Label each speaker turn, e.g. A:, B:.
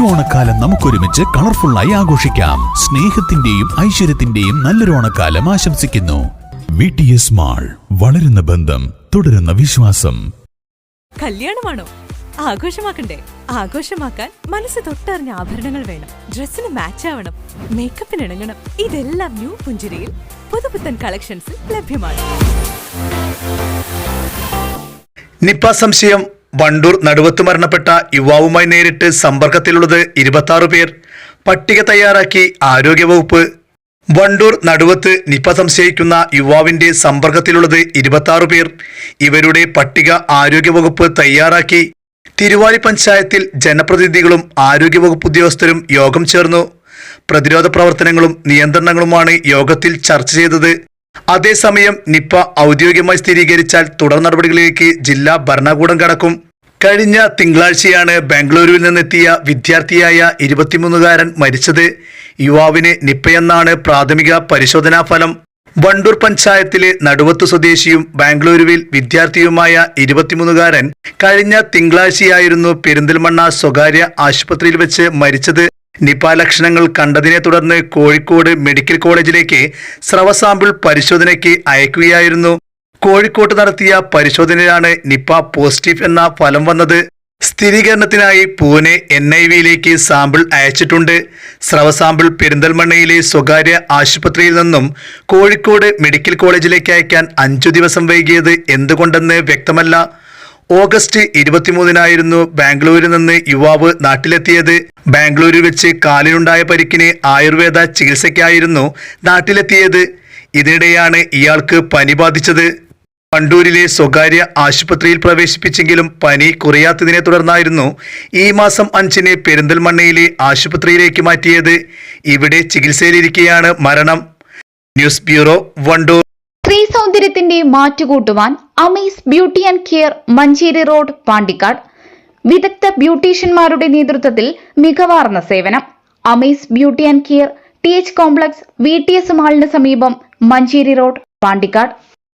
A: ഓണക്കാലം നമുക്കൊരുമിച്ച് കളർഫുള്ളായി ആഘോഷിക്കാം. സ്നേഹത്തിന്റെയും ഐശ്വര്യത്തിന്റെയും നല്ലൊരു ഓണക്കാലം ആശംസിക്കുന്നു. VTS മാൾ, വളരുന്ന ബന്ധം, തുടരുന്ന വിശ്വാസം.
B: കല്യാണമാണോ? ആഘോഷമാക്കണ്ടേ? ആഘോഷമാക്കാൻ മനസ്സ് തൊട്ടറിഞ്ഞ ആഭരണങ്ങൾ വേണം. ഡ്രസ്സിന് മാച്ച് ആവണം, മേക്കപ്പിന് ഇണങ്ങണം. ഇതെല്ലാം ന്യൂ പുഞ്ചിരിയിൽ പുതുപുത്തൻ കളക്ഷൻസിൽ ലഭ്യമാണ്.
C: നിപ സംശയം. വണ്ടൂർ നടുവത്ത് മരണപ്പെട്ട യുവാവുമായി നേരിട്ട് സമ്പർക്കത്തിലുള്ളത് 26 പേർ. പട്ടിക തയ്യാറാക്കി ആരോഗ്യവകുപ്പ്. വണ്ടൂർ നടുവത്ത് നിപ സംശയിക്കുന്ന യുവാവിന്റെ സമ്പർക്കത്തിലുള്ളത് 26 പേർ. ഇവരുടെ പട്ടിക ആരോഗ്യവകുപ്പ് തയ്യാറാക്കി. തിരുവാലി പഞ്ചായത്തിൽ ജനപ്രതിനിധികളും ആരോഗ്യവകുപ്പ് ഉദ്യോഗസ്ഥരും യോഗം ചേർന്നു. പ്രതിരോധ പ്രവർത്തനങ്ങളും നിയന്ത്രണങ്ങളുമാണ് യോഗത്തിൽ ചർച്ച ചെയ്തത്. അതേസമയം നിപ ഔദ്യോഗികമായി സ്ഥിരീകരിച്ചാൽ തുടർ നടപടികളിലേക്ക് ജില്ലാ ഭരണകൂടം കടക്കും. കഴിഞ്ഞ തിങ്കളാഴ്ചയാണ് ബാംഗ്ലൂരുവിൽ നിന്നെത്തിയ വിദ്യാർത്ഥിയായ 23-കാരൻ മരിച്ചത്. യുവാവിന് നിപയെന്നാണ് പ്രാഥമിക പരിശോധനാ ഫലം. വണ്ടൂർ പഞ്ചായത്തിലെ നടുവത്ത് സ്വദേശിയും ബാംഗ്ലൂരുവിൽ വിദ്യാർത്ഥിയുമായ 23-കാരൻ കഴിഞ്ഞ തിങ്കളാഴ്ചയായിരുന്നു പെരിന്തൽമണ്ണ സ്വകാര്യ ആശുപത്രിയിൽ വെച്ച് മരിച്ചത്. നിപ ലക്ഷണങ്ങൾ കണ്ടതിനെ തുടർന്ന് കോഴിക്കോട് മെഡിക്കൽ കോളേജിലേക്ക് സ്രവ സാമ്പിൾ പരിശോധനയ്ക്ക് അയക്കുകയായിരുന്നു. കോഴിക്കോട്ട് നടത്തിയ പരിശോധനയിലാണ് നിപ പോസിറ്റീവ് എന്ന ഫലം വന്നത്. സ്ഥിരീകരണത്തിനായി പൂനെ NIVയിലേക്ക് സാമ്പിൾ അയച്ചിട്ടുണ്ട്. സ്രവ സാമ്പിൾ പെരിന്തൽമണ്ണയിലെ സ്വകാര്യ ആശുപത്രിയിൽ നിന്നും കോഴിക്കോട് മെഡിക്കൽ കോളേജിലേക്ക് അയക്കാൻ 5 ദിവസം വൈകിയത് എന്തുകൊണ്ടെന്ന് വ്യക്തമല്ല. ഓഗസ്റ്റ് 23-നായിരുന്നു ബാംഗ്ലൂരിൽ നിന്ന് യുവാവ് നാട്ടിലെത്തിയത്. ബാംഗ്ലൂരിൽ വെച്ച് കാലിനുണ്ടായ പരിക്കിന് ആയുർവേദ ചികിത്സയ്ക്കായിരുന്നു നാട്ടിലെത്തിയത്. ഇതിനിടെയാണ് ഇയാൾക്ക് പനി ബാധിച്ചത്. വണ്ടൂരിലെ സ്വകാര്യ ആശുപത്രിയിൽ പ്രവേശിപ്പിച്ചെങ്കിലും പനി കുറയാത്തതിനെ തുടർന്നായിരുന്നു ഈ മാസം 5-ന് പെരിന്തൽമണ്ണയിലെ ആശുപത്രിയിലേക്ക് മാറ്റിയത്. ഇവിടെ ചികിത്സയിലിരിക്കെയാണ് മരണം. News bureau, Wandoor.
D: സ്ത്രീ സൗന്ദര്യത്തിന്റെ മാറ്റുകൂട്ടുവാൻ Amaze Beauty and Care, Manjeri road, Pandikkad. വിദഗ്ധ ബ്യൂട്ടീഷ്യന്മാരുടെ നേതൃത്വത്തിൽ മികവാർന്ന സേവനം. Amaze Beauty and Care, TH complex, VTS മാളിന് സമീപം, മഞ്ചേരി റോഡ്, പാണ്ടിക്കാട്.